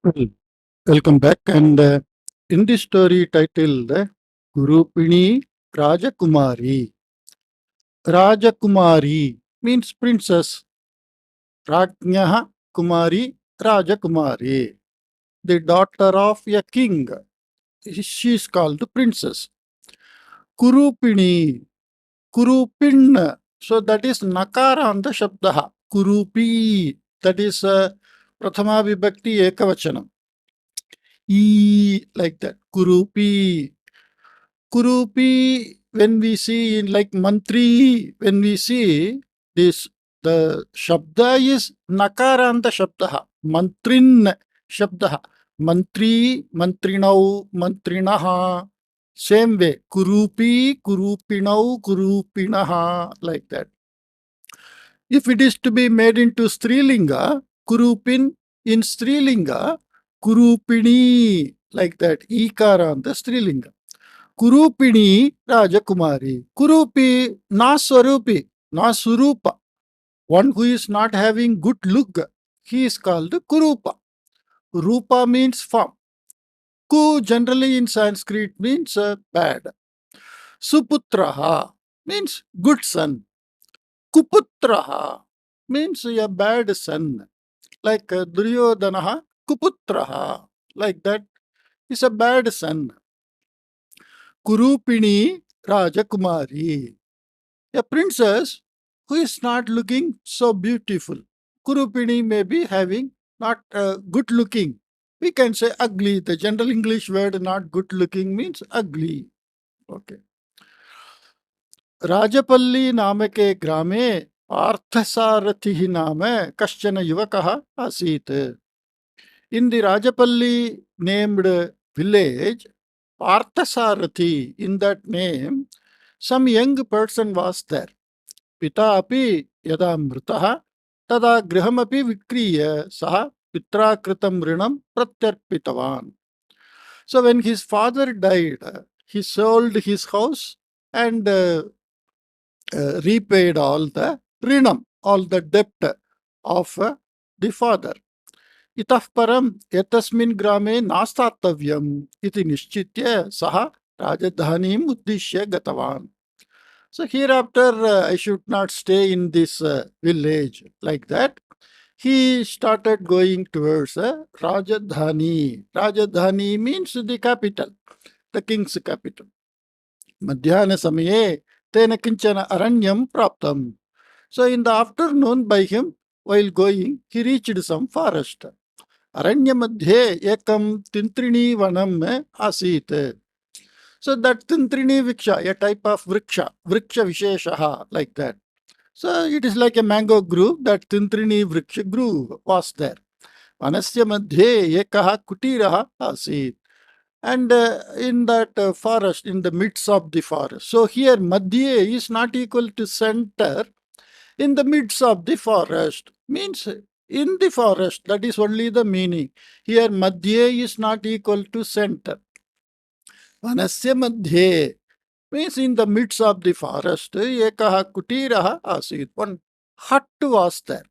Well, welcome back. And in this story titled Kurupini Rajakumari. Rajakumari means princess. Rajnyaha Kumari Rajakumari. The daughter of a king. She is called princess. Kurupini. Kurupin. So that is Nakaranta Shabdaha. Kurupi. That is Prathama Vibhakti Ekavachanam. Like that. Kurupi. Kurupi, when we see in like mantri, when we see this, the shabda is nakaranta shabda, mantrin shabda, mantri, mantrinau, mantrinaha. Same way, kurupi, kurupinau, kurupinaha, like that. If it is to be made into Strilinga, kurupin in Strilinga, kurupini, like that, ikara on the Strilinga. Kurupini Rajakumari. Kurupi, na Swarupi, na Surupa. One who is not having good look, he is called Kurupa. Rupa means form. Ku generally in Sanskrit means bad. Suputraha means good son. Kuputraha means a bad son. Like Duryodhanaha, Kuputraha. Like that is a bad son. Kurupini Rajakumari. A princess who is not looking so beautiful. Kurupini may be having not good looking. We can say ugly. The general English word not good looking means ugly. Okay. Rajapalli namake grame Arthasarathi name kaschana yuvakaha asit. In the Rajapalli named village, Arthasarathi, in that name, some young person was there. पिता अपि यदा मृतः तदा गृहमपि विक्रीय सः पित्रा कृतं ऋणं प्रत्यर्पितवान्. So when his father died, he sold his house and repaid all the rinam, all the debt of the father. इतः परं एतस्मिन् ग्रामे नास्तातव्यम् इति निश्चित्य सः राजधानीम् उद्दिश्य गतवान्. So hereafter, I should not stay in this village like that. He started going towards Rajadhani. Rajadhani means the capital, the king's capital. Madhyana samaye tena kinchana aranyam praptam. So in the afternoon by him, while going, he reached some forest. Aranya madhye ekam tintrini vanam asit. So that Tintrini Viksha, a type of Vriksha Visheshaha, like that. So it is like a mango grove, that Tintrini Vriksha grove was there. Vanasya Madhye Ekaha Kutiraha Asit. And in that forest, in the midst of the forest. So here Madhye is not equal to center. In the midst of the forest means in the forest. That is only the meaning. Here Madhye is not equal to center. Vanasya Madhye means in the midst of the forest, ekaha kutiraha asit. One hut was there.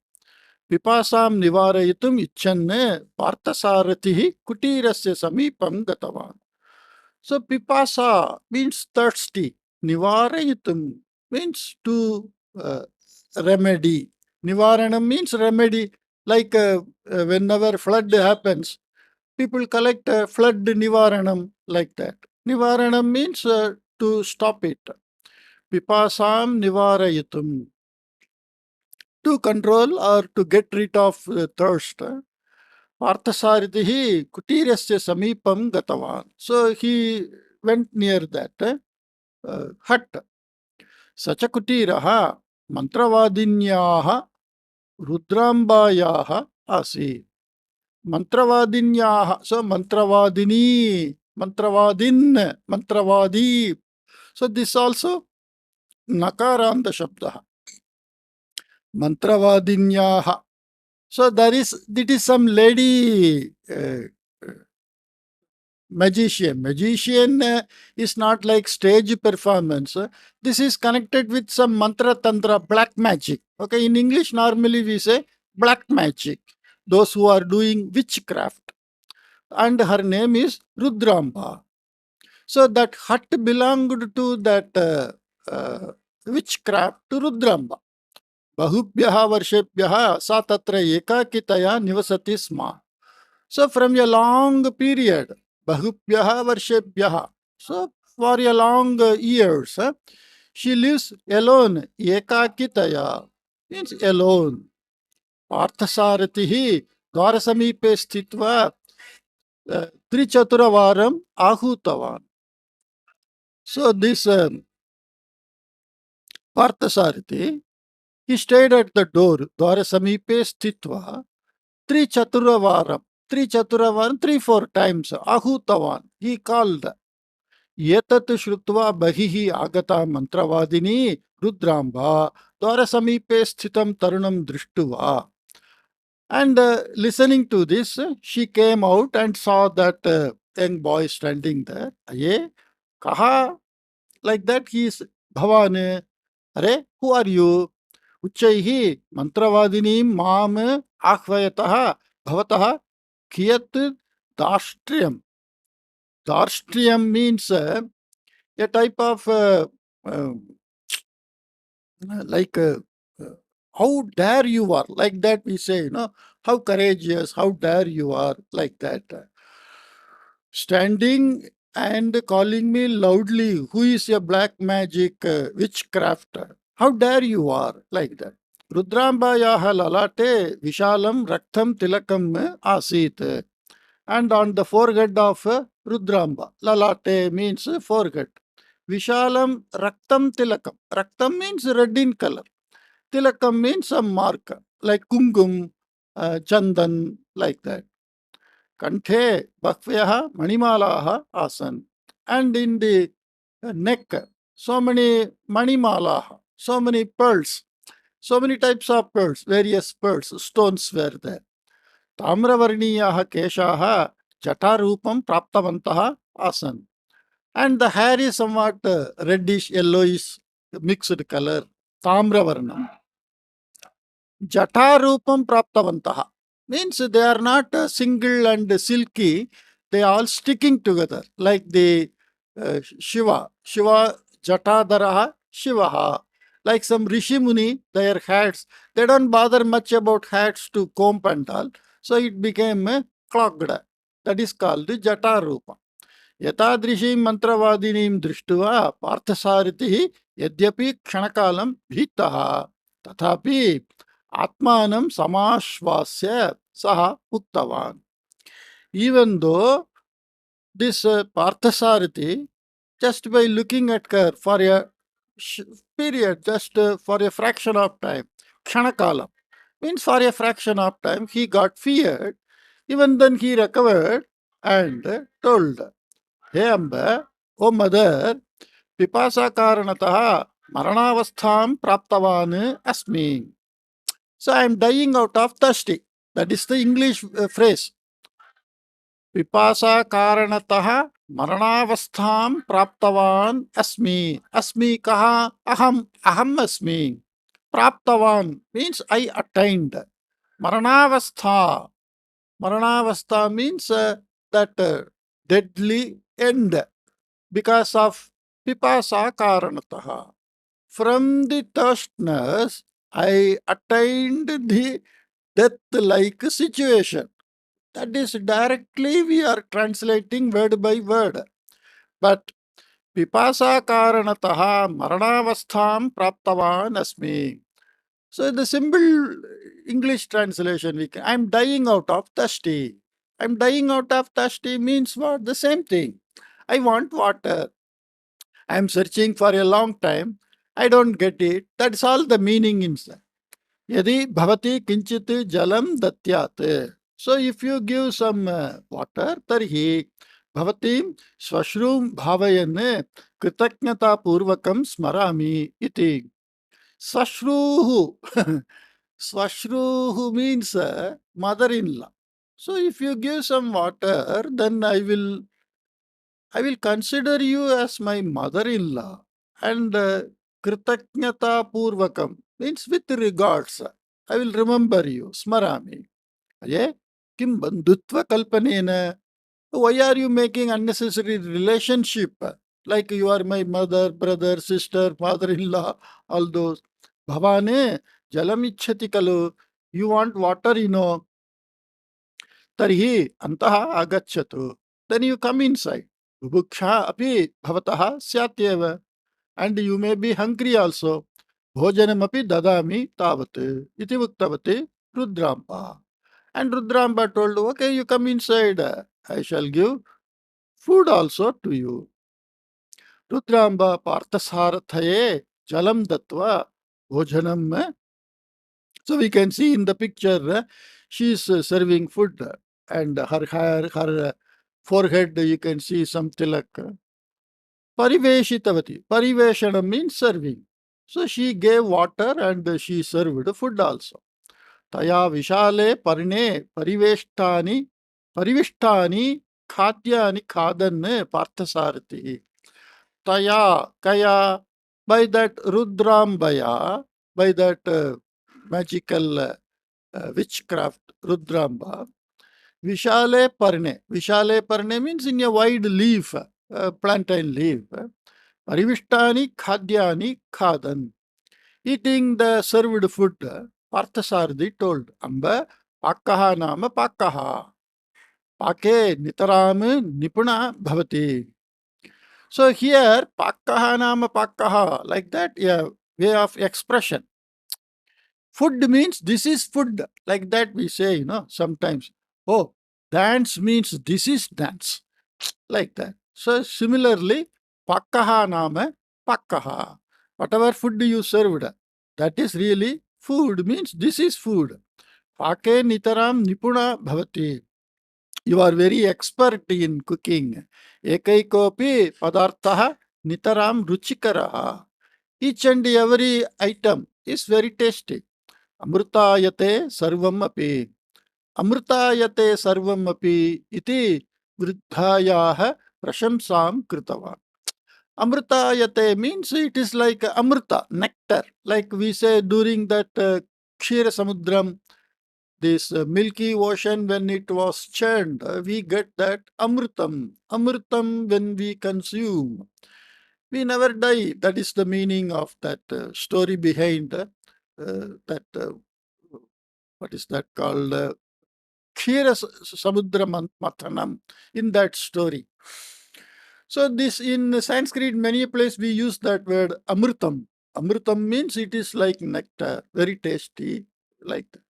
Pipasam nivarayitum icchanne parthasaratihi kutirasya samipam gatavan. So pipasa means thirsty. Nivarayitum means to remedy. Nivaranam means remedy. Like whenever flood happens, people collect flood nivaranam, like that. Nivaranam means to stop it. Pipasam nivarayitum. To control or to get rid of thirst. Parthasaritihi kutirasya samipam gatavan. So he went near that hut. Sacha kutiraha mantravadinyaha rudrambayaha asi. Mantravadinyaha. So mantravadini, mantravadin, mantravadi. So this also nakaranta shabda. Mantravadinyaha. So there is some lady magician. Magician is not like stage performance. This is connected with some mantra tantra, black magic. Okay, in English normally we say black magic. Those who are doing witchcraft. and her name is Rudraamba. So that hut belonged to that witchcraft Rudraamba. बहुभ्यः वर्षेभ्यः सा तत्र एकाकितया निवसति स्म. So from a long period, bahubhyah varshebhyah, so for a long years, she lives alone, ekakitaya, means alone. Parthasaratihi dwarasamīpe sthitva trichaturavaram ahutavan. So this Parthasarathi, he stayed at the door, dwarasamīpe sthitva trichaturavaram. Trichaturavaram, 3-4 times, ahutavan, he called. एतत् श्रुत्वा बहिः आगता मन्त्रवादिनी रुद्राम्बा द्वारसमीपे स्थितं तरुणं दृष्ट्वा. And listening to this, she came out and saw that young boy standing there. Aye, kaha? Like that he is Bhavane. Are, who are you? Uchaihi mantravadinim maam ahvayatah bhavatah kiyat dashtriyam. Dashtriyam means a type of uh, like how dare you are, like that we say, how courageous, how dare you are, like that. Standing and calling me loudly, who is a black magic witchcraft, how dare you are, like that. Rudrambayaha lalate vishalam raktam tilakam asit. And on the forehead of Rudraamba, lalate means forehead. Vishalam raktam tilakam. Raktam means red in color. Tilakam means a mark, like kungum, chandan, like that. Kanthe bhakvyaha manimalaha asan. And in the neck, so many manimalaha, so many pearls, so many types of pearls, various pearls, stones were there. Tamravarniyaha keshaha jatarupam praptavantaha asan. And the hair is somewhat reddish, yellowish, mixed color. Tamravarnam. Jatarupam praptavantaha means they are not single and silky, they are all sticking together like the Shiva. Shiva Jatadaraha Shivaha. Like some Rishi Muni, their hats, they don't bother much about hats to comb and all. So it became clogged. That is called the Jatarupa. एतादृशीं मन्त्रवादिनीं दृष्ट्वा पार्थसारथिः यद्यपि क्षणकालं भीतः तथापि आत्मानं समाश्वास्य सः उक्तवान्. Even though this Parthasarathi, just by looking at her for a period, just for a fraction of time, kshanakalam, means for a fraction of time, he got feared. Even then he recovered and told, हे अम्ब, O mother, पिपासा कारणतः मरणावस्थां प्राप्तवान् अस्मि. So I am dying out of thirsty. That is the English phrase. पिपासा कारणतः मरणावस्थां प्राप्तवान् अस्मि. अस्मि कहा? अहम, अहम अस्मि. प्राप्तवान् means I attained. Maranavastha. Maranavastha means that deadly end because of pipasa karanataha. From the thirstiness, I attained the death-like situation. That is directly we are translating word by word. But pipasa karanataha maranavastham praptavan asmi. So the simple English translation, I am dying out of thirsty. I am dying out of thirsty means what? The same thing. I want water. I am searching for a long time. I don't get it. That's all the meaning inside. Yadi bhavati kinchit jalam datyat. So if you give some water, tarhi bhavatim swashrum bhavayan kritaknyata purvakam smarami iti. Swashruhu. Swashruhu means mother-in-law. So if you give some water, then I will consider you as my mother-in-law. And kritaknyata purvakam means with regards. I will remember you. Smarami. Aye? Kim bandhutva kalpanena. Why are you making unnecessary relationship? Like you are my mother, brother, sister, father-in-law, all those. Bhavane, jalam ichhati kalu. You want water, Tarhi antaha agacchatu. Then you come inside. Bubuksha api bhavataha syatyeva. And you may be hungry also. Bhojanamapi dadami tavat. Iti uktavati Rudraamba. And Rudraamba told, okay, you come inside. I shall give food also to you. Rudraamba Parthasarathye Jalam Dattva Bhojanam. So we can see in the picture, she is serving food and her hair, her forehead, you can see some tilak. Pariveshitavati. Pariveshana means serving. So she gave water and she served food also. Taya Vishale Parine Pariveshtani Khadyani Khadan Parthasarthi. Taya, Kaya, by that Rudrambaya, by that magical witchcraft, Rudraamba, Vishale Parne. Vishale Parne means in a wide leaf, plantain leaf. Parivishtani Khadyani Khadan. Eating the served food, Parthasarthi told, Amba Pakaha Nama Pakaha. Pake Nitaram Nipuna Bhavati. So here, Pakaha Nama Pakaha, like that, yeah, way of expression. Food means this is food. Like that we say, sometimes. Oh, dance means this is dance. Like that. So similarly, Pakaha Nama Pakaha. Whatever food you served, that is really food means this is food. Pake Nitaram Nipuna Bhavati. You are very expert in cooking. Ekaikopi padartha nitaram ruchikaraha. Each and every item is very tasty. Amrutayate sarvam api. Amrutayate sarvam api iti vruddhayaha prashamsam kritavan. Amrutayate means it is like amrita, nectar. Like we say during that Kshira Samudram, this milky ocean, when it was churned, we get that amritam. Amritam when we consume. We never die. That is the meaning of that story behind that, what is that called? Kshira Samudra Mathanam, in that story. So this in Sanskrit, many places we use that word amritam. Amritam means it is like nectar, very tasty, like that.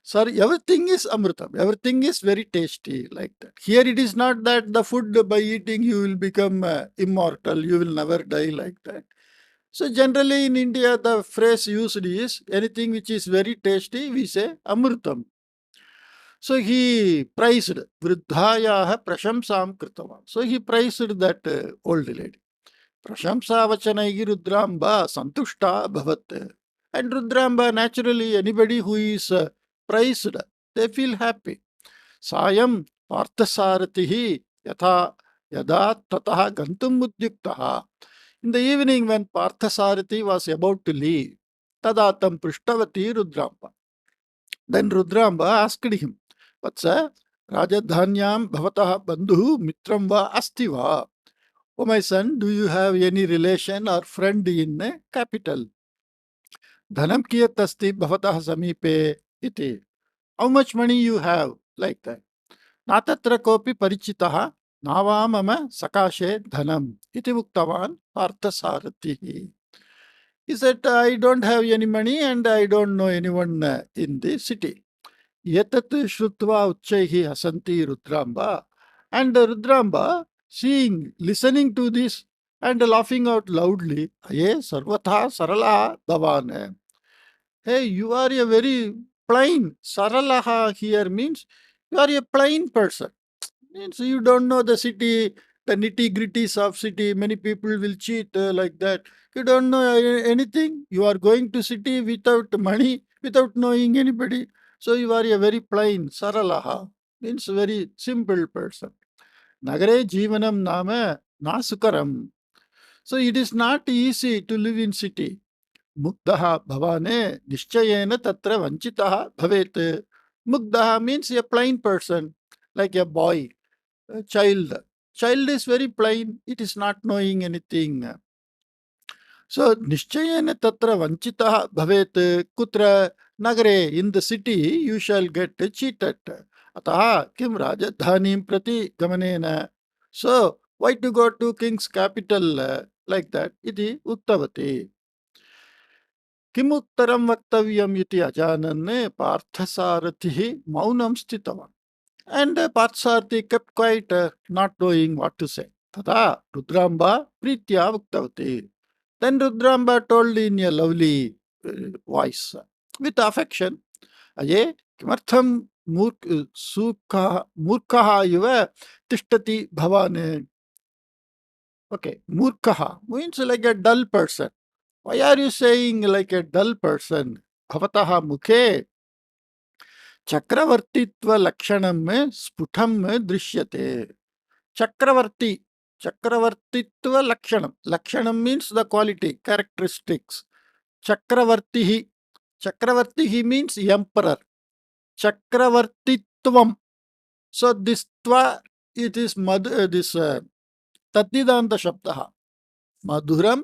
Sorry, everything is amritam. Everything is very tasty, like that. Here it is not that the food by eating you will become immortal, you will never die, like that. So generally in India, the phrase used is anything which is very tasty, we say amritam. So he praised Vruddhayaha Prashamsam Kritavan. So he praised that old lady. Prashamsa Vachanaigi Rudraamba Santushta Bhavat. And Rudraamba, naturally, anybody who is praised, they feel happy. Sayam Parthasaratihi Yatha Yada Tataha Gantum Udyuktaha. In the evening, when Parthasarathi was about to leave, Tadatam Prishtavati Rudraamba. Then Rudraamba asked him, Vatsa, Rajadhanyam Bhavataha Bandhu Mitram Va Asti Va. Oh, my son, do you have any relation or friend in a capital? Dhanam kiyat asti bhavataha samipe iti. How much money you have? Like that. Natatra kopi parichitaha nava mama sakashe dhanam iti uktavan Parthasaratihi. He said, I don't have any money and I don't know anyone in the city. Yetat shrutva uchchaihi hasanti Rudraamba. And Rudraamba, listening to this and laughing out loudly, Aye sarvatha sarala davan. Hey, you are a very plain. Saralaha here means you are a plain person. Means you don't know the city, the nitty-gritties of city. Many people will cheat like that. You don't know anything. You are going to city without money, without knowing anybody. So you are a very plain, saralaha, means very simple person. Nagare jivanam nama nasukaram. So it is not easy to live in city. Mugdaha bhavane nischayena tatra vanchitaha bhavet. Mugdaha means a plain person, like a boy. child. Child is very plain, it is not knowing anything. So निश्चयेन तत्र वञ्चितः भवेत् कुत्र नगरे in the city you shall get cheated. अतः किं राजधानीं प्रति गमनेन. So why to go to king's capital like that इति उक्तवती. किमुत्तरं वक्तव्यम् इति अजानन् पार्थसारथिः मौनं स्थितवान्. And Parthasarathi kept quiet, not knowing what to say. Tata Rudraamba Pritya Uktavati. Then Rudraamba told in a lovely voice, with affection, Aye, kimartham murkaha iva tishtati bhavane. Okay, murkaha means like a dull person. Why are you saying like a dull person? Bhavataha mukhe चक्रवर्तित्व लक्षणम में sputum में दृश्यते. चक्रवर्ती चक्रवर्तित्व लक्षणम. लक्षणम means the quality characteristics. चक्रवर्ती चक्रवर्ती means emperor. चक्रवर्तित्वम. सो दिस त्वा इट इज दिस तद्दिदान्त शब्दः. मधुरम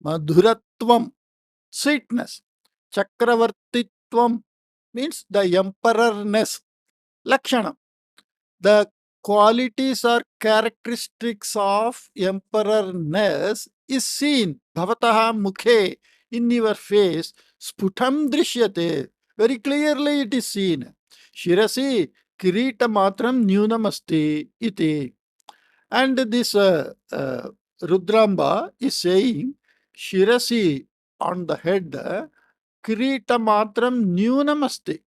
मधुरत्वम sweetness. Chakravartitvam means the emperorness. Lakshanam, the qualities or characteristics of emperorness is seen. Bhavataha mukhe, in your face. Sputam drishyate, very clearly it is seen. Shirasi kirita matram nyunam asti iti. And this Rudraamba is saying, Shirasi, on the head, Kirita matram nyunam asti.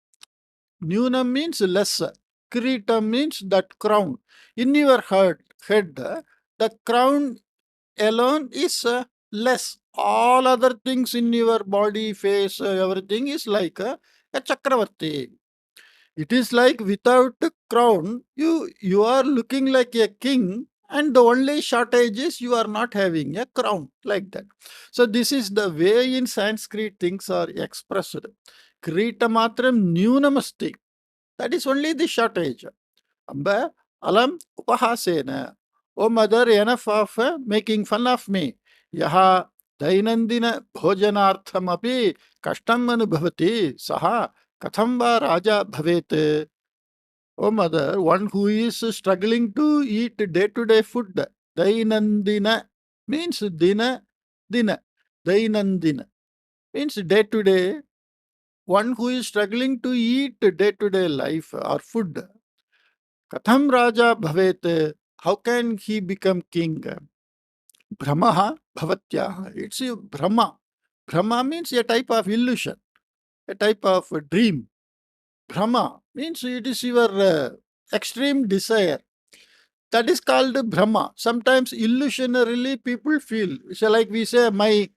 Nyunam means less. Kirita means that crown. In your head, the crown alone is less. All other things in your body, face, everything is like a chakravarti. It is like without a crown, you are looking like a king, and the only shortage is you are not having a crown, like that. So this is the way in Sanskrit things are expressed. Krita matram nyunamasti. That is only the shortage. Amba alam upahasena. Oh mother, enough of making fun of me. Yaha dainandina bhojanartham api kashtam anubhavati saha katham va raja bhavet. Oh mother, one who is struggling to eat day-to-day food. Dainandina means dina. Dainandina means day-to-day. One who is struggling to eat day-to-day life or food. Katham raja bhavet. How can he become king? Brahmaha bhavatyaha. It's a Brahma. Brahma means a type of illusion, a type of dream. Brahma means it is your extreme desire. That is called Brahma. Sometimes illusionarily people feel. So like we say, my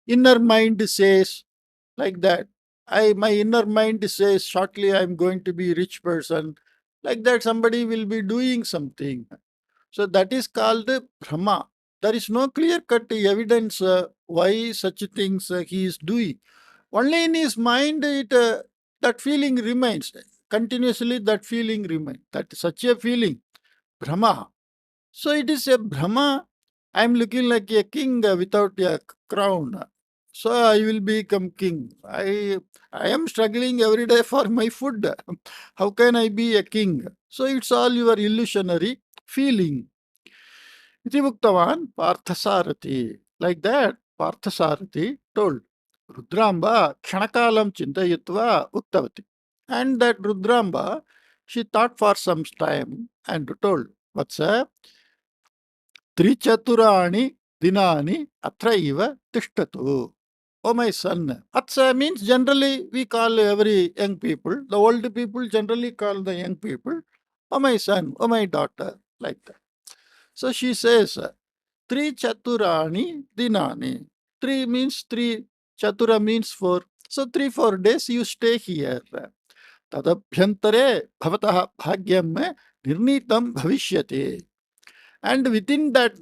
inner mind says, like that. My inner mind says, shortly I am going to be a rich person. Like that, somebody will be doing something. So that is called Brahma. There is no clear-cut evidence why such things he is doing. Only in his mind, that feeling remains. Continuously that feeling remains. That such a feeling, Brahma. So it is a Brahma. I am looking like a king without a crown. So I will become king. I am struggling every day for my food. How can I be a king? So it's all your illusionary feeling. Iti Muktavan Parthasarathi. Like that, Parthasarathi told. Rudraamba Kshanakalam Chintayatva Uktavati. And that Rudraamba, she thought for some time and told, Vatsa, Trichaturani Dinani Atraiva Tishtatu. Oh my son. Atsa means generally we call every young people. The old people generally call the young people. Oh my son, oh my daughter. Like that. So she says, Tri Chaturani Dinani. Three means three, Chatura means 4. So 3-4 days you stay here. Tadabhyantare bhavataha bhagyam nirnitam bhavishyate. And within that,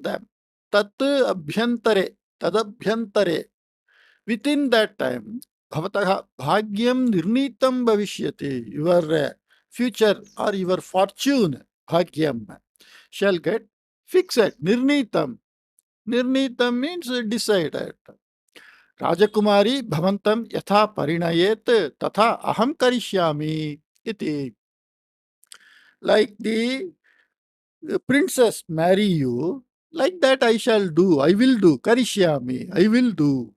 tat abhyantare, tadabhyantare, within that time, bhavataha bhagyam nirnitam bhavishyate. Your future or your fortune, bhagyam. shall get fixed. Nirnitam. Nirnitam means decided. Rajakumari bhavantam yatha parinayet tatha aham karishyami iti. Like the princess marry you, like that I shall do, I will do, karishyami, I will do.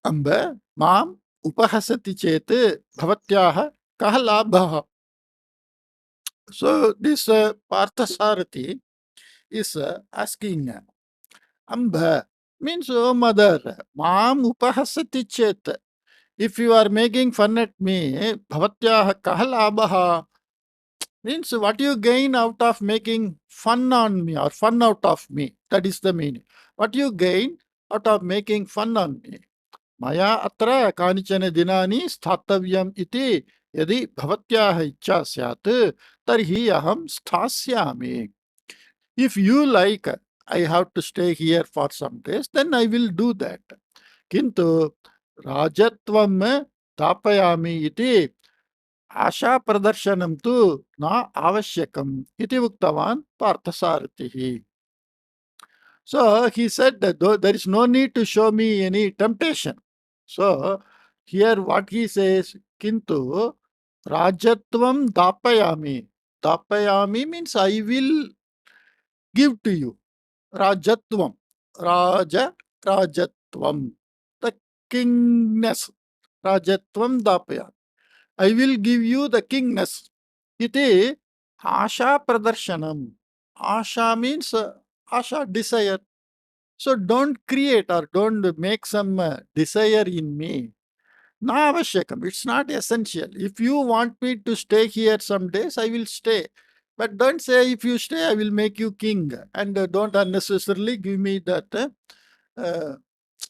Amba mam upahasati chet bhavatyaha kah labha. So this Parthasarathi is asking, Amba means, oh mother, mam upahasati chet. If you are making fun at me, bhavatyaha kah labha. Means what you gain out of making fun on me or fun out of me. That is the meaning. What you gain out of making fun on me. Maya atra kanichana dinani sthattavyam iti yadi bhavatyaha ichcha syat tarhi aham sthasyami. If you like, I have to stay here for some days, then I will do that. Kintu rajatvam tapayami iti आशा प्रदर्शनम तु न आवश्यकम इति उक्तवान् पार्थसारथिः. So he said that there is no need to show me any temptation. So here what he says, kintu rajatvam dapayami. Dapayami means I will give to you. Rajatvam. Rajatvam. The kingness. Rajatvam dapayami. I will give you the kingness. Iti asha pradarsanam. Asha means asha, desire. So don't create or don't make some desire in me. Na avashyakam. It's not essential. If you want me to stay here some days, I will stay. But don't say if you stay, I will make you king. And don't unnecessarily give me that.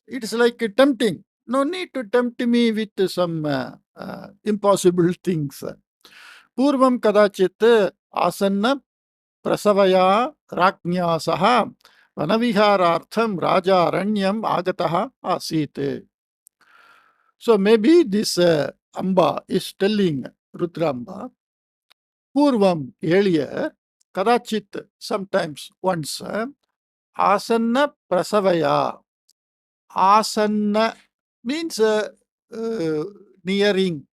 It's like tempting. No need to tempt me with some impossible things. Purvam kadachit asanna prasavaya raknya saha vanaviharartham raja aranyam agataha asit. So maybe this Amba is telling Rudraamba, Purvam earlier, kadachit sometimes once, asanna prasavaya. Asanna means nearing.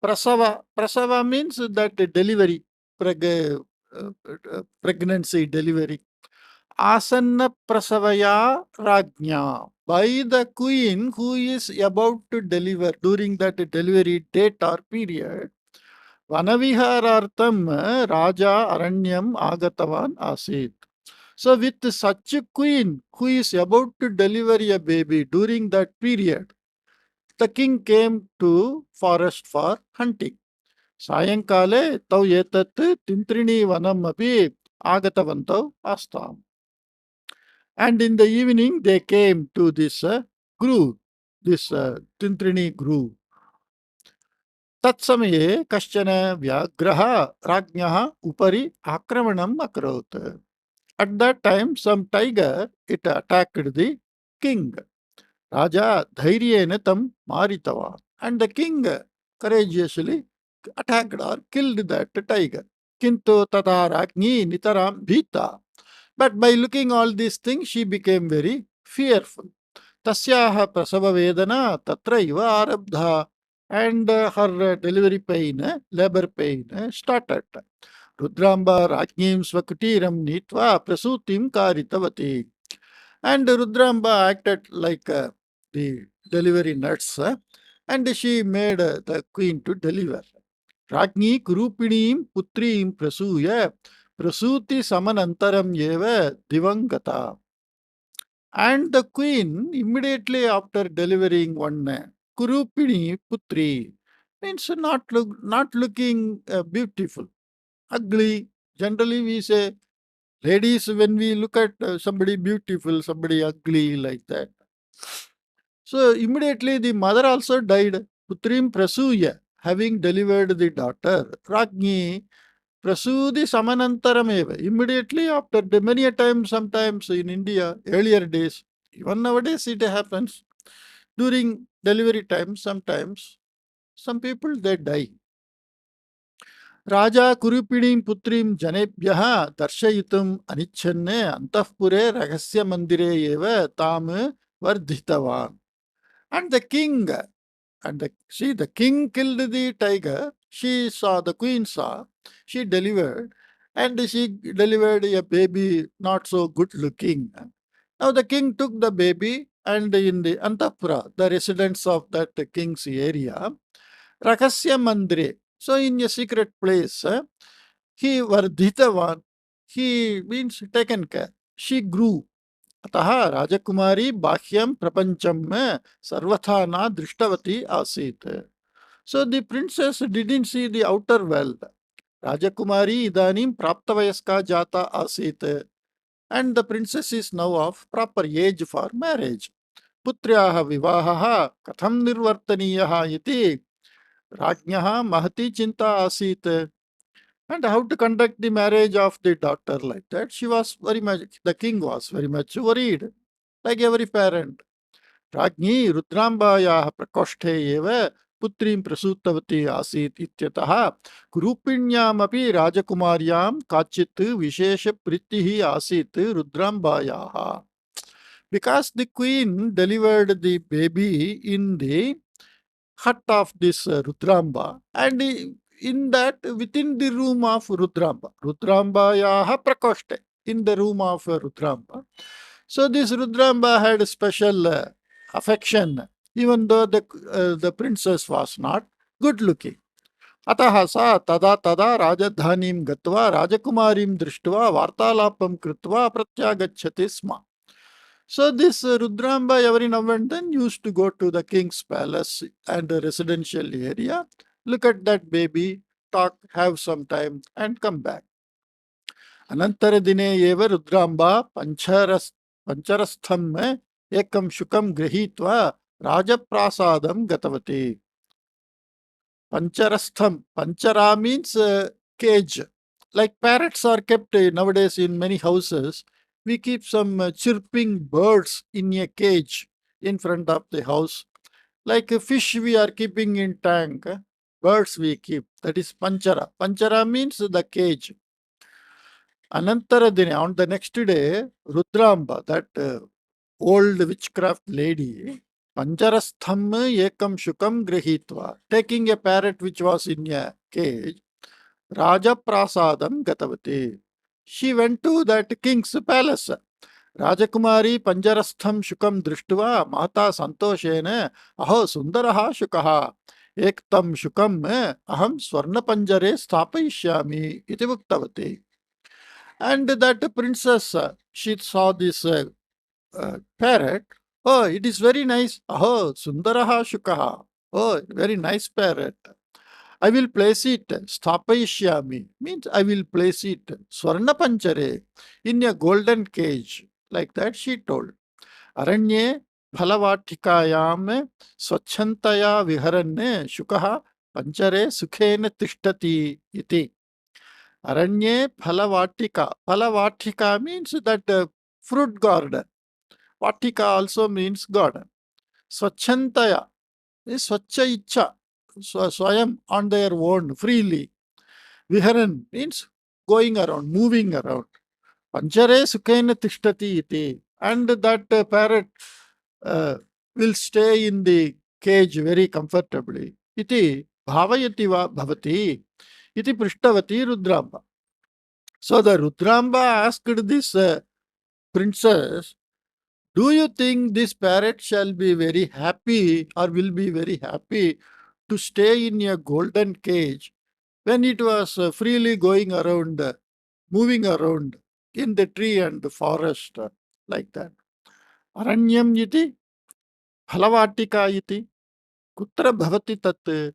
Prasava means that delivery, pregnancy, delivery. Asanna prasavaya rajnya. By the queen who is about to deliver during that delivery date or period, Vanaviharartham Raja Aranyam Agatavan Asit. So with such a queen who is about to deliver a baby during that period, the king came to forest for hunting. Sayankale tau etat tintrini vanam api agatavantau astam. And in the evening they came to this grove, this Tintrini grove. Tatsamaye kaschana vyagraha rajnyaha upari akramanam akarot. At that time some tiger, it attacked the king. Raja dhairyena tam maritava. And the king courageously attacked or killed that tiger. Kintu tata rajni nitaram bhita. But by looking all these things, she became very fearful. Tasyaha prasava vedana tatraiva arabdha. And her delivery pain, labor pain started. Rudraamba rajñim swakutiram nitva prasutim karitavati. And Rudraamba acted like the delivery nurse, and she made the queen to deliver. Rajni Kurupinim Putrim Prasuya Prasuti Samanantaram Yeva Divangata. And the queen, immediately after delivering one Kurupini Putri, means not looking beautiful, ugly. Generally, we say ladies, when we look at somebody beautiful, somebody ugly, like that. So immediately the mother also died. Putrim Prasuya, having delivered the daughter, Rajni Prasudi Samanantarameva. Immediately after, many a time, sometimes in India, earlier days, even nowadays it happens. During delivery time, sometimes some people they die. Raja Kurupinim Putrim Janebhyaha Darshayitum Anichenne Antahpure Rahasya Mandire Eva Tam Vardhitavan. And the king, the king killed the tiger. She saw, the queen saw, she delivered, and she delivered a baby not so good looking. Now the king took the baby, and in the Antapura, the residence of that king's area, Rakasya Mandire, so in a secret place, he Vardhitavan, he means taken care. She grew. अतः राजकुमारी बाह्यं प्रपंचम में सर्वथा न दृष्टवती आसीत्. So the princess didn't see the outer world. Rajakumari idanim praptavayaska jata asit. And the princess is now of proper age for marriage. Putryaha vivahaha katham nirvartaniyaha iti rajnyaha mahati chinta asit. And how to conduct the marriage of the daughter like that. The king was very much worried, like every parent. राज्ञी रुद्राम्बायाः प्रकोष्ठे एव पुत्रीं प्रसूतवती आसीत् इत्यतः कुरूपिण्यामपि राजकुमार्यां काचित् विशेषप्रीतिः आसीत् रुद्राम्बायाः. Because the queen delivered the baby in the hut of this Rudraamba, and in that, within the room of Rudrambayaha prakoshte, in the room of Rudraamba. So this Rudraamba had special affection, even though the princess was not good looking. अतः सा तदा तदा राजधानीं गत्वा राजकुमारीं दृष्ट्वा वार्तालापं कृत्वा प्रत्यागच्छति स्म. So this Rudraamba every now and then used to go to the king's palace and the residential area, look at that baby, talk, have some time, and come back. अनंतर दिने एव रुद्राम्बा पंचरस्थम एकं शुकं गृहीत्वा राजप्रासादं गतवती. Pancharastham. Panchara means cage. Like parrots are kept nowadays in many houses. We keep some chirping birds in a cage in front of the house. Like a fish we are keeping in tank. Birds we keep. That is Panchara. Panchara means the cage. Anantara Dine, on the next day, Rudraamba, that old witchcraft lady, Panjarastham ekam shukam grihitva, taking a parrot which was in a cage, Raja Prasadam Gatavati. She went to that king's palace. Rajakumari Panjarastham shukam drishtva mata santoshene aho sundaraha shukaha ektam shukam aham swarna panjare sthapayishyami iti uktavati. And that princess, she saw this parrot. Oh, it is very nice. Oh, Sundaraha Shukaha. Oh, very nice parrot. I will place it. Sthapayishyami means I will place it. Swarna Panchare in a golden cage. Like that she told. Aranye Phalavatikayam Swachantaya Viharanne Shukaha Panchare Sukhena Tishtati iti. Aranye Phalavatika. Phalavatika means that fruit garden. Vatika also means garden. Swachantaya is Swacha Icha. Swayam on their own, freely. Viharan means going around, moving around. Panchare Sukhena Tishtati iti. And that parrot will stay in the cage very comfortably. Iti bhavayati va bhavati. Iti prishtavati Rudraamba. So the Rudraamba asked this princess, do you think this parrot shall be very happy or will be very happy to stay in a golden cage when it was freely going around, moving around in the tree and the forest like that? Aranyam iti, phalavatika iti, kutra bhavati tat,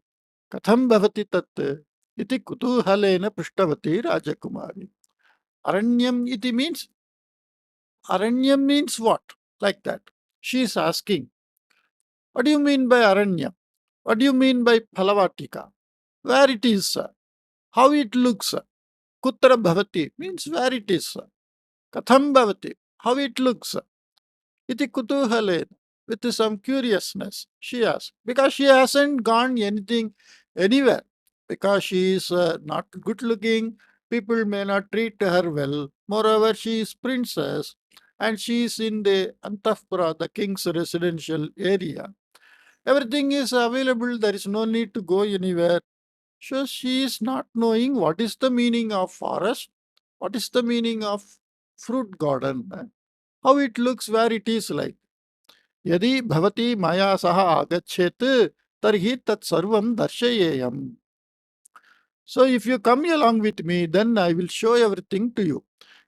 katham bhavati tat, iti kutuhalena prishtavati Rajakumari. Aranyam means what? Like that. She is asking, what do you mean by Aranyam? What do you mean by Phalavatika? Where it is, sir? How it looks, sir? Kutra bhavati means where it is, sir. Katham bhavati, how it looks, sir. Iti kutuhale, with some curiousness, she asked. Because she hasn't gone anywhere. because she is not good looking, people may not treat her well. Moreover, she is princess and she is in the Antapura, the king's residential area. Everything is available, there is no need to go anywhere. So she is not knowing what is the meaning of forest, what is the meaning of fruit garden, how it looks, where it is like. यदि भवती मया सह आगच्छेत् तर्हि तत्सर्वं दर्शयेयम्. So if you come along with me, then I will show everything to you.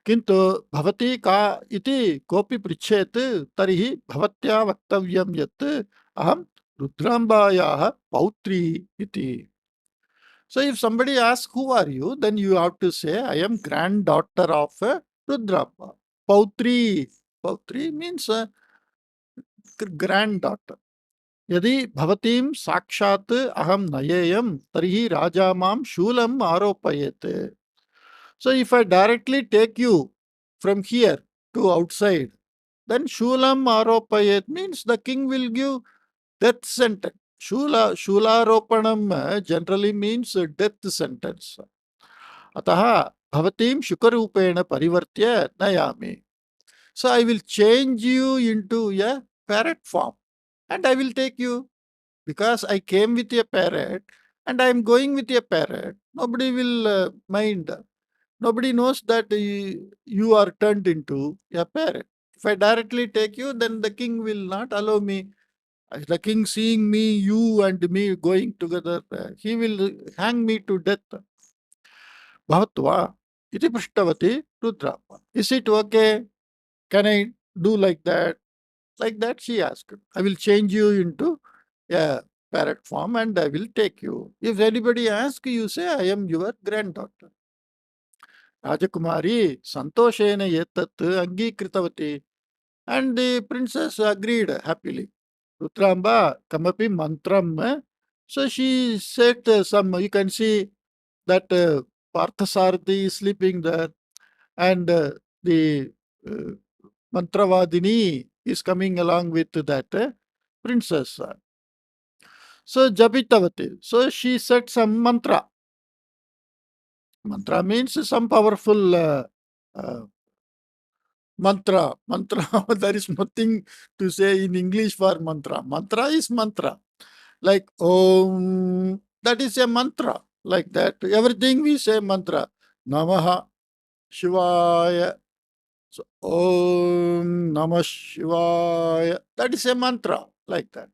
किन्तु भवती का इति कोऽपि पृच्छेत् तर्हि भवत्या वक्तव्यं यत् अहं रुद्राम्बायाः पौत्री इति. So if somebody asks who are you, then you have to say I am granddaughter of Rudraamba. Pautri. Pautri means granddaughter. यदि भवतीं साक्षात् अहं नयेयं तर्हि राजा मां शूलम् आरोपयेत्. So if I directly take you from here to outside, then shulam aropayet means the king will give death sentence. Shularopanam generally means death sentence. Ataha bhavatim shukarupena parivartya nayami. So I will change you into a parrot form and I will take you because I came with a parrot and I am going with a parrot. Nobody will mind. Nobody knows that you are turned into a parrot. If I directly take you, then the king will not allow me. The king seeing me, you and me going together, he will hang me to death. Bhavatva iti prishtavati Rudrama. Is it okay? Can I do like that? Like that she asked. I will change you into a parrot form and I will take you. If anybody asks, you say, I am your granddaughter. Rajakumari Santoshena Yetat Angikritavati. And the princess agreed happily. Rudraamba Kamapi Mantram. So she said some, you can see that Parthasarathi is sleeping there and the uh, Mantravadini is coming along with that princess. So Jabitavati. So she said some mantra. Mantra means some powerful uh, mantra. Mantra, there is nothing to say in English for mantra. Mantra is mantra. Like Om, that is a mantra. Like that. Everything we say mantra. Namaha Shivaya. So Om Namah Shivaya. That is a mantra. Like that.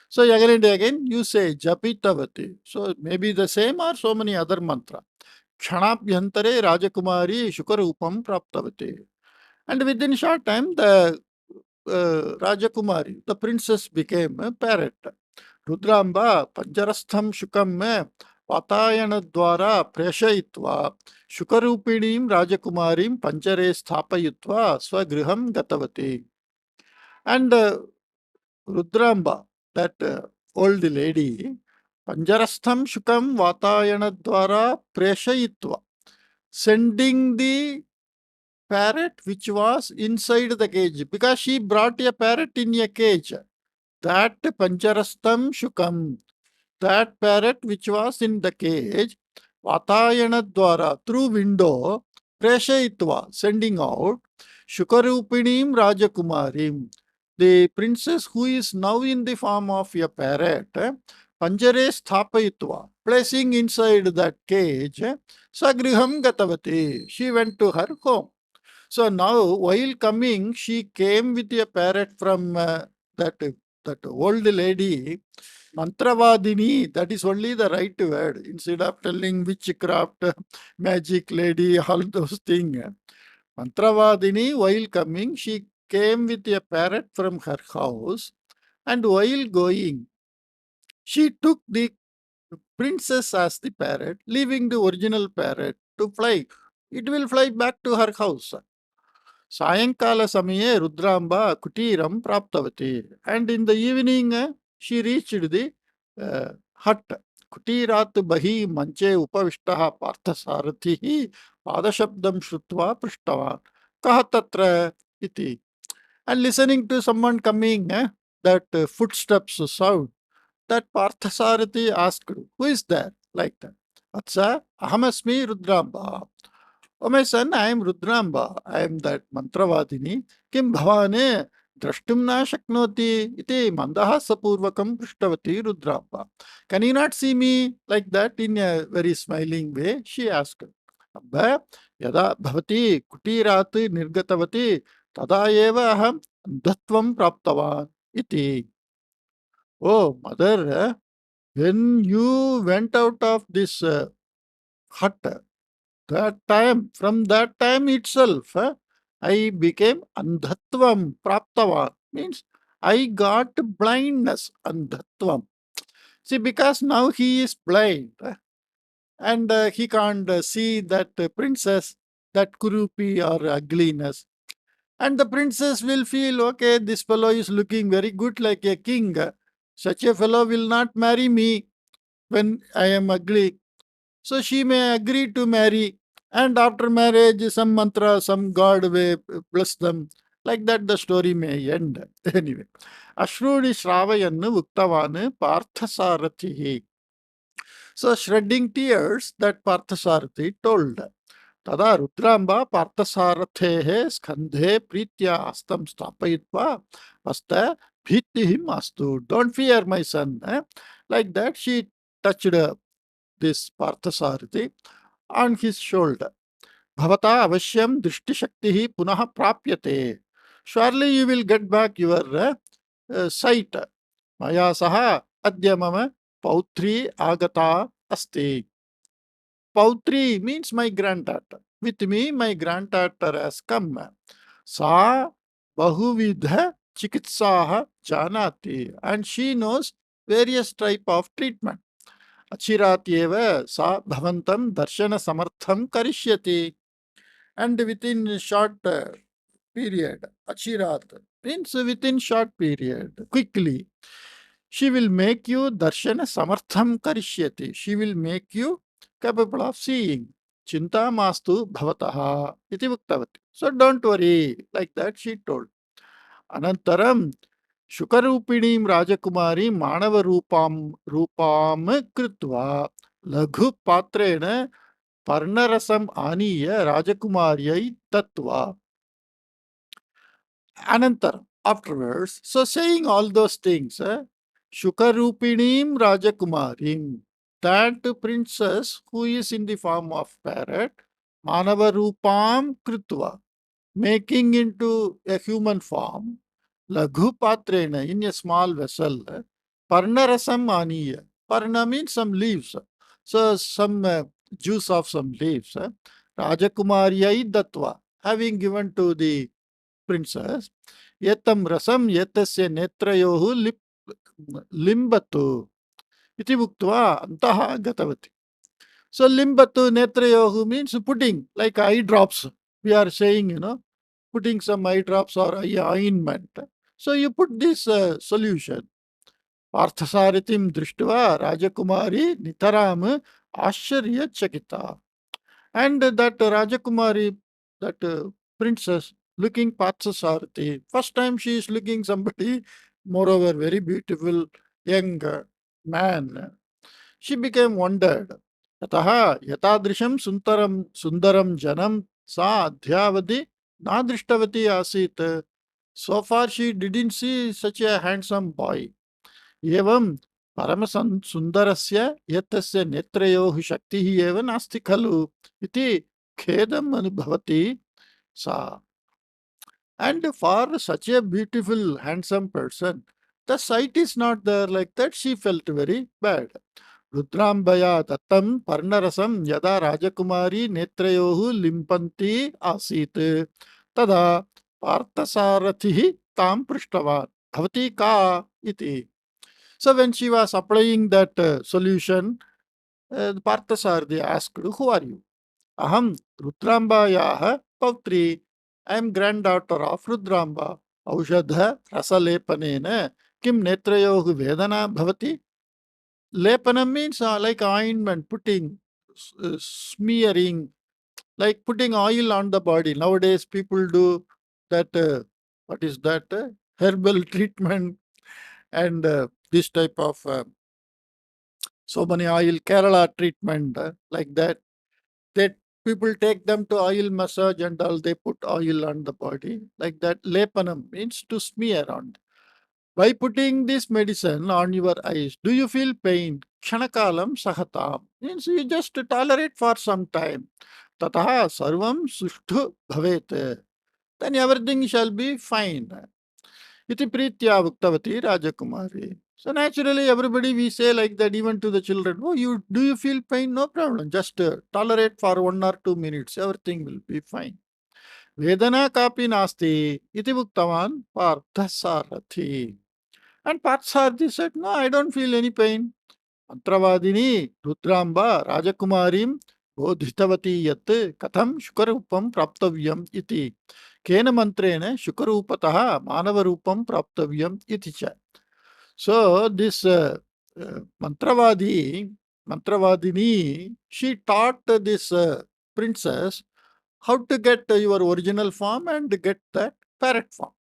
So again and again you say Japitavati. So maybe the same or so many other mantra. Kshanabhyantare Rajakumari Shukarupam Praptavati. And within short time, the Rajakumari, the princess, became a parrot. Rudraamba Panjarastham Shukam Patayana Dwara Preshayitva Shukarupinim Rajakumarim Panjare Sthapayitva Swagriham Gatavati. And Rudraamba, that old lady, Panjarastham Shukam Vatayana Dwara Preshayitva, sending the parrot which was inside the cage, because she brought a parrot in a cage. That Panjarastam Shukam, that parrot which was in the cage, Vatayana Dwara, through window, Preshayitva, sending out, Shukarupinim Rajakumarim, the princess who is now in the form of a parrot, Panjare Sthapayitva, placing inside that cage, Sagriham Gatavati, she went to her home. So now, while coming, she came with a parrot from that, that old lady, Mantravadini, that is only the right word, instead of telling witchcraft, magic lady, all those things. Mantravadini, while coming, she came with a parrot from her house, and while going, she took the princess as the parrot, leaving the original parrot to fly. It will fly back to her house. Sayankala Samaye Rudraamba Kutiram Praptavati. And in the evening, she reached the hut. Kutirat Bahi Manche Upavishtaha Parthasarthi Padashabdam Shrutva Prishtava Kahatatra iti. And listening to someone coming, that footsteps sound, that Parthasarathi asked, who is there? Like that. Vatsa, ahamasmi Rudraamba. Oh my son, I am Rudraamba. I am that mantravadini. Kim bhavane drashtum na shaknoti iti mandahasapurvakam prishtavati Rudraamba. Can you not see me like that in a very smiling way? She asked. Abba, yada bhavati kutirat nirgatavati tada eva aham dhatvam praptavan iti. Oh, mother, when you went out of this hut, from that time itself, I became andhatvam praptavan. Means I got blindness, andhatvam. See, because now he is blind and he can't see that princess, that kurupi or ugliness. And the princess will feel, okay, this fellow is looking very good like a king. Such a fellow will not marry me when I am ugly. So she may agree to marry, and after marriage, some mantra, some god will bless them. Like that, the story may end. Anyway, Ashrudi Shravayannu Uktavanu Parthasarathi. So, shredding tears, that Parthasarathi told. Tada Rudraamba Parthasarathehe skandhe pritya astam stapayitva asta bhitihim astu. Don't fear, my son. Like that, she touched this Parthasarathi on his shoulder. Bhavata avashyam drishti punaha prapyate. Surely you will get back your sight. Maya saha adya mama pautri agata asti. Pautri means my granddaughter. With me, my granddaughter has come. Sa bahuvidha chikitsaha janati. And she knows various type of treatment. Achiratyeva sa bhavantam darshana samartham karishyati. And within short period, achirat means within short period, quickly, she will make you darshana samartham karishyati. She will make you capable of seeing. Chinta mastu bhavataha iti uktavati. So don't worry, like that she told. Anantaram शुकरूपिणीं राजकुमारी मानवरूपां कृत्वा लघुपात्रेण पर्णरसम् आनीय राजकुमार्यै दत्त्वा. Anantar, afterwards, so saying all those things, Shukarupinim Rajakumarim, that princess who is in the form of parrot, Manavarupam Kritva, making into a human form, Laghu Patrena, in a small vessel, Parnarasam Aniya. Parna means some leaves. So some juice of some leaves. Rajakumariyai Datva, having given to the princess, Yetam Rasam Yetasya Netrayohu Limbatu. Iti Buktva Antaha Gatavati. So Limbatu Netrayohu means putting, like eye drops. We are saying, putting some eye drops or eye ointment. So you put this solution. Parthasaritim Drishtva Rajakumari Nitaram Asharya Chakita. And that Rajakumari, that princess, looking Parthasarthi, first time she is looking somebody, moreover, very beautiful young man. She became wondered. Yataha yatadrisham sundaram janam sa adhyavadi na drishtavati asit. So far she didn't see such a handsome boy. Evam sundarasya yatasya netrayoh shaktihi eva nasti khalu iti khedam anubhavati sa. And for such a beautiful, handsome person, the sight is not there. Like that, she felt very bad. Rudrambaya tattam parnarasam yada rajakumari netrayohu limpanti asit tada parthasaratihi tam prishtavan bhavati ka iti. So when she was applying that solution, Parthasarathi asked, who are you? Aham Rudrambayaha Pautri. I am granddaughter of Rudramba. Aushadha Rasalepanena Kim Netrayohu Vedana Bhavati. Lepanam means like ointment, putting, smearing, like putting oil on the body. Nowadays, people do that. What is that? Herbal treatment and this type of so many oil, Kerala treatment, like that. That people take them to oil massage and all, they put oil on the body. Like that, lepanam means to smear on. By putting this medicine on your eyes, do you feel pain? Kshanakalam sahatam means you just tolerate for some time. Tataha sarvam sushtu bhavet. Then everything shall be fine. Iti pritya uktavati Rajakumari. So naturally, everybody we say like that, even to the children. Oh, you feel pain? No problem. Just tolerate for 1 or 2 minutes. Everything will be fine. Vedana kapi nasti. Iti uktavan Parthasarathi. And Parthasarathi said, no, I don't feel any pain. Mantravadini Rudraamba Rajakumarim Bodhitavati yat katham shukarupam praptavyam iti. Kena mantrena shukarupataha manavarupam praptavyam iti cha. So this Mantravadini, she taught this princess how to get your original form and get that parrot form.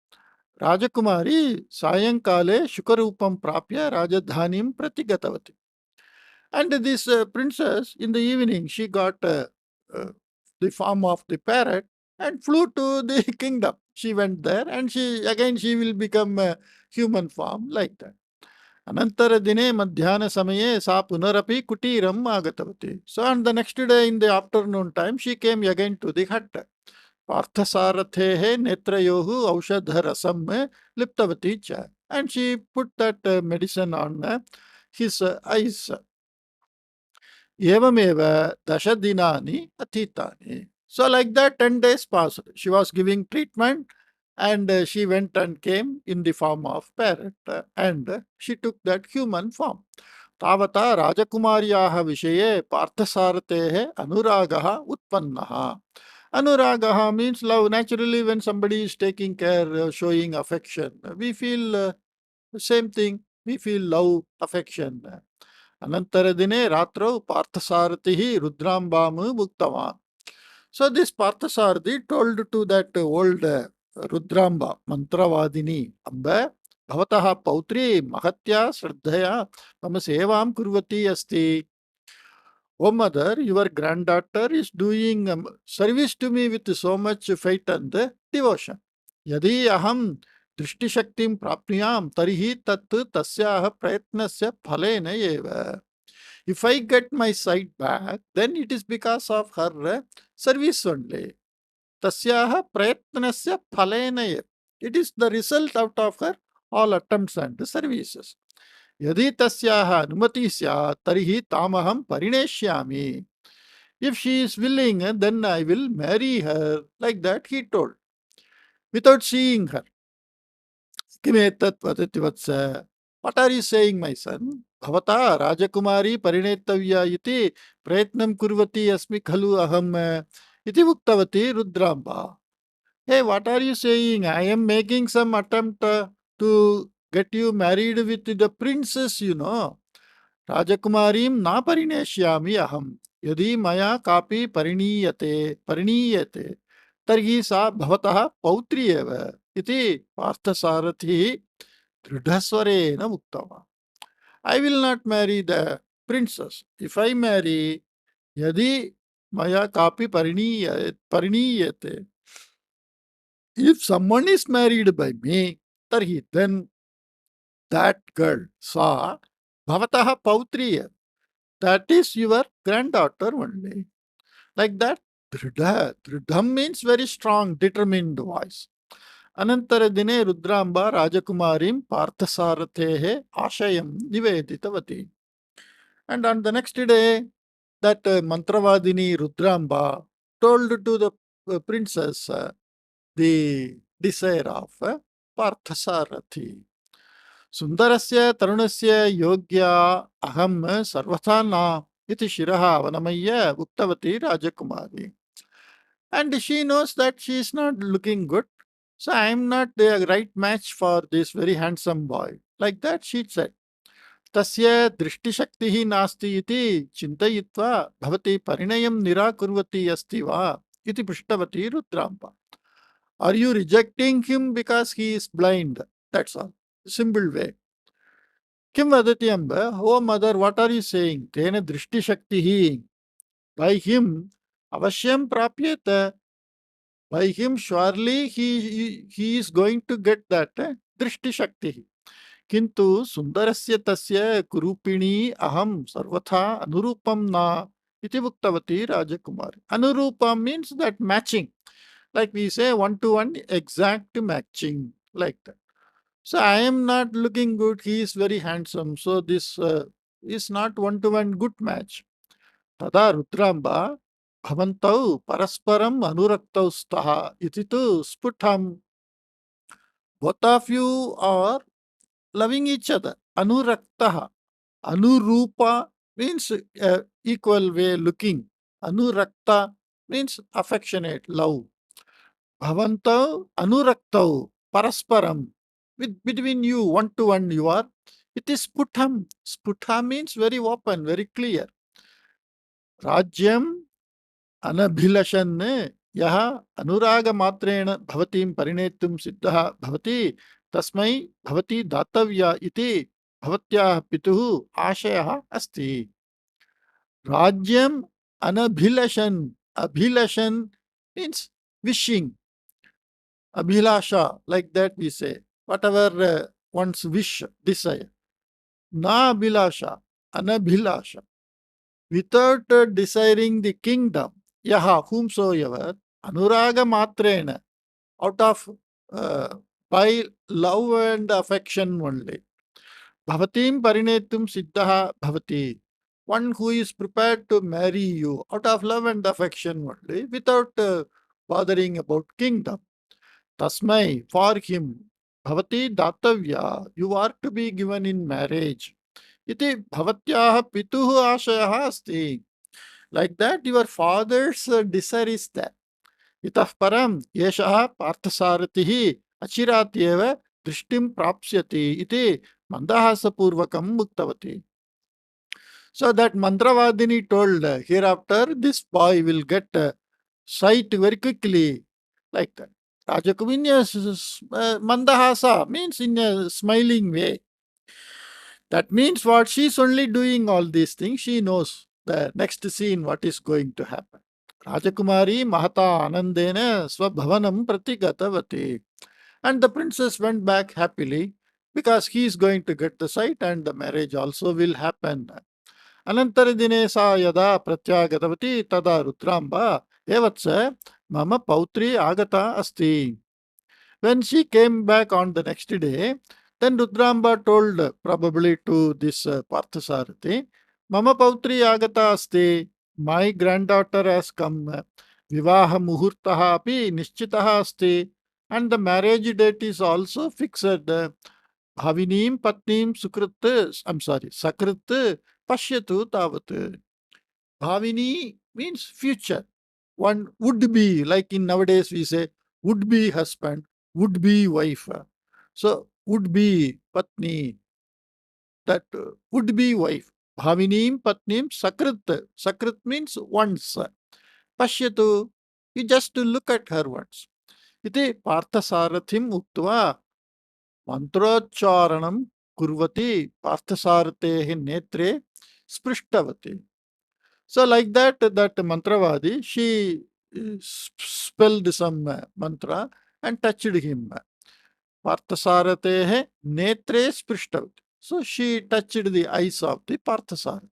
Rajakumari Sayankale Shukarupam Prapya Rajadhanim Pratigatavati. And this princess, in the evening, she got the form of the parrot and flew to the kingdom. She went there and she will become a human form like that. Anantara dine madhyana samaye sa punarapi kutiram agatavati. So on the next day in the afternoon time, she came again to the hut. Parthasarathehe netrayohu aushadha rasam liptavati cha. And she put that medicine on his eyes. Evameva dashadinani atitani. So like that 10 days passed. She was giving treatment and she went and came in the form of parrot and she took that human form. Tavata Rajakumariyaha Vishaye Parthasaratehe Anuragaha Utpannaha. Anuragaha means love. Naturally, when somebody is taking care, showing affection, we feel the same thing. We feel love, affection. Anantara dine ratrau Parthasaratihi Rudrambamu Muktavan. So this Parthasarathi told to that old Rudraamba, Mantravadini, Amba, Bhavataha Pautri, Mahatya, Shraddhaya, Mama Sevam Kurvati Asti. Oh mother, your granddaughter is doing service to me with so much faith and devotion. Yadi aham दृष्टिशक्तिं प्राप्नुयां तर्हि तत् तस्याः प्रयत्नस्य फलेन एव. If I get my sight back, then it is because of her service only. Tasyaha prayatnasya phalena ev. It is the result out of her all attempts and services. Yadi tasyaha anumati syat tarhi tamaham parineshyami. If she is willing, then I will marry her. Like that he told, without seeing her. Kimetat vadati vatsa. What are you saying, my son? Bhavata Rajakumari parinetavya iti prayatnam kurvati asmi khalu aham iti uktavati Rudraamba. Hey, what are you saying? I am making some attempt to get you married with the princess, you know. Rajakumarim na parineshyami aham. Yadi maya kapi pariniyate. Tarhi sa bhavatah pautri eva. Iti Parthasarathi dridhasvarena muktava. I will not marry the princess. If I marry, yadi maya kapi pariniyate. If someone is married by me, tarhi, then that girl saw bhavataha pautri. That is your granddaughter only. Like that, dridham means very strong, determined voice. Anantara dine Rudraamba Rajakumarim Parthasarathehe Ashayam Niveditavati. And on the next day, that Mantravadini Rudraamba told to the princess the desire of Parthasarathi. Sundarasya Tarunasya Yogya Aham Sarvathana iti Shiraha Vanamaya Uktavati Rajakumari. And she knows that she is not looking good. So I am not the right match for this very handsome boy. Like that she said. Tasya drishti nasti iti chintayitva bhavati parinayam nirakurvati asti va iti prishtavati Rudraamba. Are you rejecting him because he is blind? That's all. Simple way. Kim vadati amba? Oh mother, what are you saying? Tena drishti shaktihi. By him, avashyam prapyeta. By him, surely he is going to get that drishti shakti. Kintu sundarasya tasya kurupini aham sarvatha anurupam na iti uktavati Rajakumari. Anurupam means that matching. Like we say, one to one, exact matching. Like that. So I am not looking good. He is very handsome. So this is not one to one good match. Tada Rudraamba bhavantau parasparam anuraktau staha iti tu sputam. Both of you are loving each other. Anuraktaha. Anurupa means equal way looking. Anurakta means affectionate, love. Bhavantau anuraktau parasparam. Between you, one to one you are. It is sputam. Sputa means very open, very clear. Rajyam अनभिलषन् यः अनुरागमात्रेण भवतीं परिणेतुं सिद्धः भवति तस्मै भवती दातव्या इति भवत्याः पितुः आशयः अस्ति. राज्यम् अनभिलषन्. अभिलषन् means wishing. Abhilasha, like that we say. Whatever one's wish, desire. Na abhilasha, anabhilasha. Without desiring the kingdom, yaha, whomsoever, anuraga matrena, out of by love and affection only. Bhavatim parinetum siddhaha bhavati. One who is prepared to marry you out of love and affection only, without bothering about kingdom. Tasmai, for him, bhavati datavya, you are to be given in marriage. Iti bhavatyaha pituhu ashayah asti. Like that, your father's desire is there. Itah param yeshaha parthasaratihi achiratyeva drishtim prapsyati iti mandahasapurvakam muktavati. So that Mantravadini told, hereafter this boy will get sight very quickly, like that. Rajakumini mandahasa means in a smiling way. That means what? She's only doing all these things. She knows the next scene what is going to happen. Rajakumari Mahata Anandena Swabhavanam Pratigatavati. And the princess went back happily because he is going to get the sight and the marriage also will happen. Anantaradine sa yada pratyagatavati tada rudraamba evatsa mama pautri agata asti. When she came back on the next day, then Rudraamba told probably to this Parthasarathi, Mama Pautri Agata Asti, my granddaughter has come. Vivaha Muhurtaha api Nischitaha Asti, and the marriage date is also fixed. Bhavinim Patnim Sukrit, I'm sorry, Sakrit Pashyatu Tavat. Bhavini means future. One would be, like in nowadays we say, would be husband, would be wife. So, would be patni, that would be wife. Bhavinim patnim sakrit. Sakrit means once. Pashyatu, you just to look at her once. Iti parthasarathim uktva mantrocharanam kurvati parthasaratehi netre sprishtavati. So like that, that Mantravadi, she spelled some mantra and touched him. Parthasaratehe netre sprishtavat. So she touched the eyes of the Parthasarathi.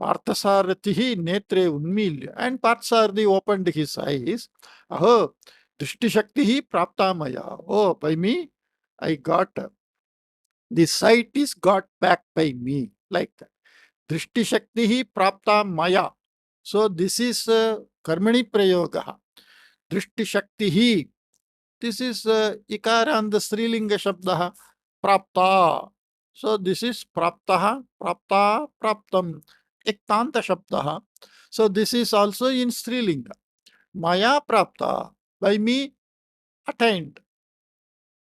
Parthasaratihi netre unmilya. And Parthasarathi opened his eyes. Aho, drishti shaktihi praptamaya. Oh, by me, I got, the sight is got back by me. Like that. Drishti shaktihi prapta maya. So this is karmani prayoga. Drishti shaktihi. This is ikara and the Srilinga shabda prapta. So this is praptaha, prapta, praptam. Iktanta shabda. So this is also in Srilinga. Maya prapta. By me attained.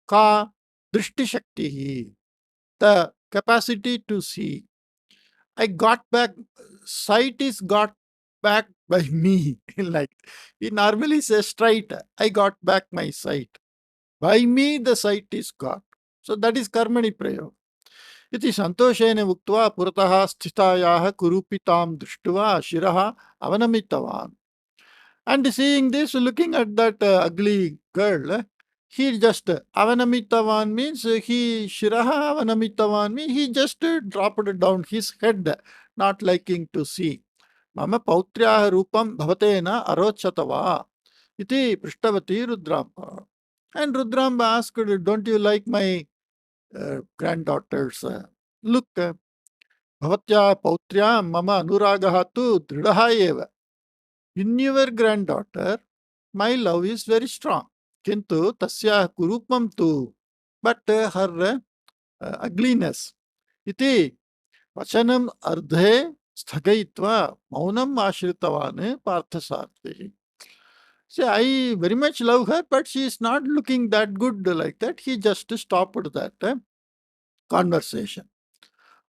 Ka drishti shaktihi. The capacity to see. I got back, sight is got back by me. Like he normally says straight, I got back my sight. By me the sight is got. So that is karmani prayoga. इति सन्तोषेण उक्त्वा पुरतः स्थितायाः कुरूपितां दृष्ट्वा शिरः अवनमितवान्. And seeing this, looking at that ugly girl, he just avanamitavan means he shiraha avanamitavan means he just dropped down his head, not liking to see. Mama pautryaha rupam bhavatena arochata iti prishtavati Rudraamba. And Rudraamba asked, don't you like my granddaughters? Look, bhavatya pautrya mama anuragaha tu dridaha eva. In your granddaughter, my love is very strong. Kintu tasya kurupam tu. But her ugliness. Iti vachanam ardhe sthagayitva maunam ashritavane parthasarthi. See, I very much love her, but she is not looking that good like that. He just stopped that conversation.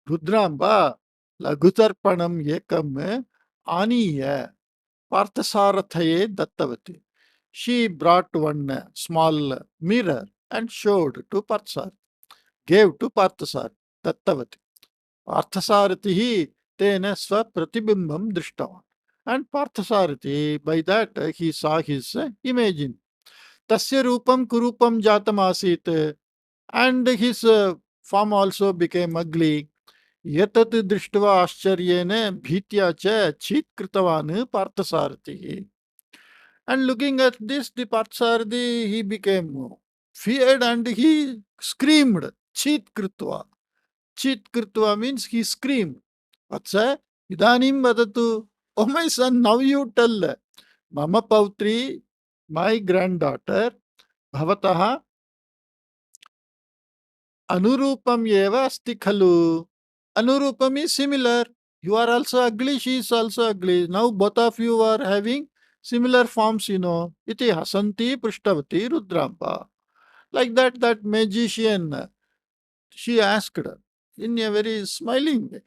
Rudraamba lagutarpanam ekam aniya parthasarathye dattavati. She brought one small mirror and showed to Parthasarathi, gave to Parthasarathi, dattavati. Parthasarathi tena swapratibimbam drishtavan. And Parthasarathi, by that he saw his image in. Tasya rupam kurupam jatam asit. And his form also became ugly. Yatat drishtva ascharyene bhitya cha chit kritavan Parthasarathi. And looking at this, the Parthasarathi, he became feared and he screamed, Chit Kritva. Chit Kritva means he screamed. Vatsa, Idanim Vadatu. Oh, my son, now you tell. Mama Pautri, my granddaughter, Bhavataha, Anurupam Yeva Asti Khalu. Anurupam is similar. You are also ugly, she is also ugly. Now both of you are having similar forms, Iti hasanti prishtabati Rudraamba. Like that, that magician, she asked in a very smiling way.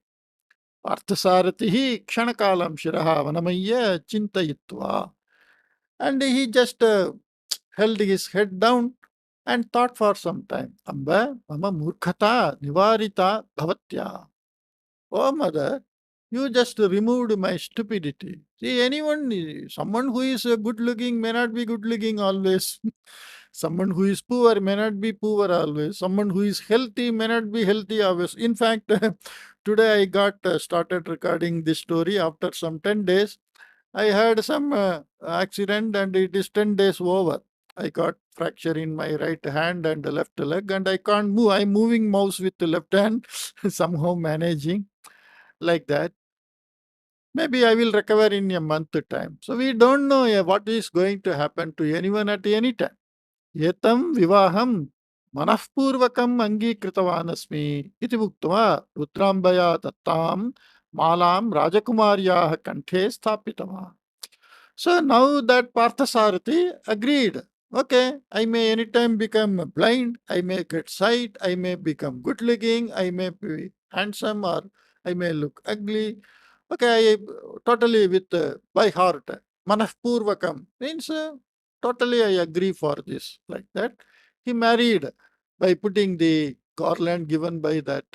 Parthasaratihi kshanakalam shiraha vanamaya chintayitva. And he just held his head down and thought for some time. Amba mama murkhata nivarita bhavatya. Oh, mother, you just removed my stupidity. See, someone who is good looking may not be good looking always. Someone who is poor may not be poor always. Someone who is healthy may not be healthy always. In fact, today I got started recording this story after some 10 days. I had some accident and it is 10 days over. I got fracture in my right hand and the left leg and I can't move. I'm moving mouse with the left hand, somehow managing like that. Maybe I will recover in a month time. So we don't know what is going to happen to anyone at any time. Yetam vivaham manahpurvakam angikritavaanasmi iti uktva Rudrambaya tattam malam Rajakumaryaah kanthe sthapitava. So now that Parthasarathi agreed. Okay, I may anytime become blind, I may get sight, I may become good looking, I may be handsome or I may look ugly. Okay, I totally with by heart. Manahpurvakam means totally I agree for this. Like that. He married by putting the garland given by that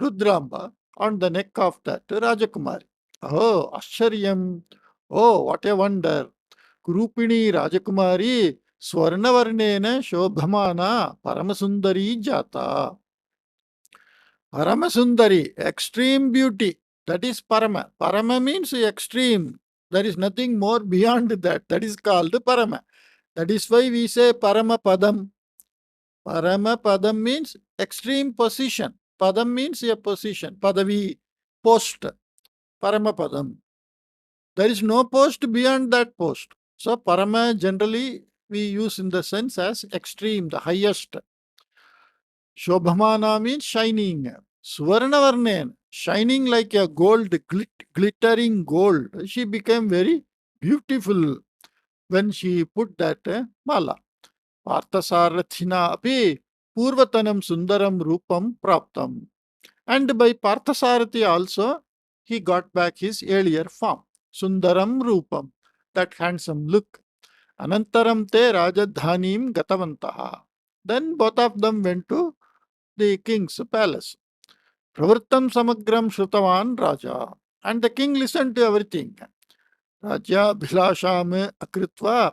Rudraamba on the neck of that Rajakumari. Oh, Asharyam. Oh, what a wonder. Kurupini Rajakumari Swarnavarnena Shobhamana Paramasundari Jata. Paramasundari, extreme beauty. That is Parama. Parama means extreme. There is nothing more beyond that. That is called Parama. That is why we say Parama Padam. Parama Padam means extreme position. Padam means a position. Padavi, post. Parama Padam. There is no post beyond that post. So Parama generally we use in the sense as extreme, the highest. Shobhamana means shining. Swarnavarnen, shining like a gold, glittering gold. She became very beautiful when she put that mala. Parthasarathina api purvatanam sundaram rupam praptam. And by Parthasarathi also, he got back his earlier form. Sundaram rupam, that handsome look. Anantaram te rajadhanim gatavantaha. Then both of them went to the king's palace. Pravrittam samagram shrutavan Raja. And the king listened to everything. Raja Bhilasham akritva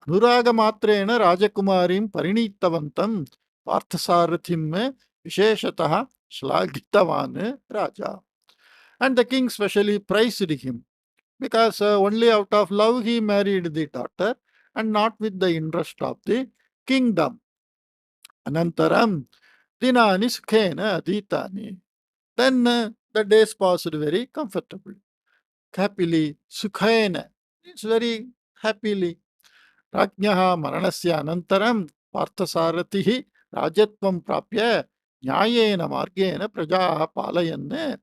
Anuragamatrena Rajakumarim Parinitavantam Parthasarathim Visheshatah Shlagitavan Raja. And the king specially praised him because only out of love he married the daughter and not with the interest of the kingdom. Anantaram dinani sukhena aditani. Then the days passed very comfortably, happily, sukhena. It's very happily. Rajnyaha maranasya anantaram parthasaratihi rajatvam prapya nyayena margena prajaha palayanne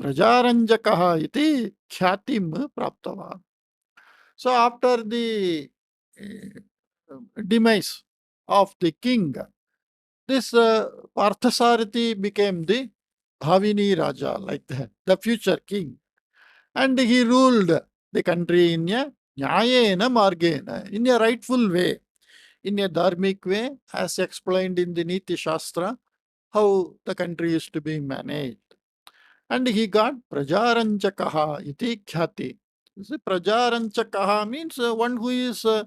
prajaranjakaha iti khyatim praptavan. So after the demise of the king, this Parthasarathi became the Bhavini Raja, like that, the future king. And he ruled the country in a Nyayena Margena, in a rightful way, in a dharmic way, as explained in the Niti Shastra, how the country is to be managed. And he got Prajaranchakaha iti khyati. Prajaranchakaha means one who is uh,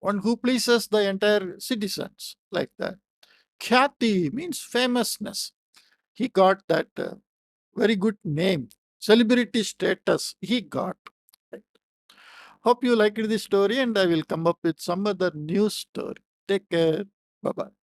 one who pleases the entire citizens, like that. Khyati means famousness. He got that very good name, celebrity status he got. Right. Hope you liked this story, and I will come up with some other new story. Take care. Bye bye.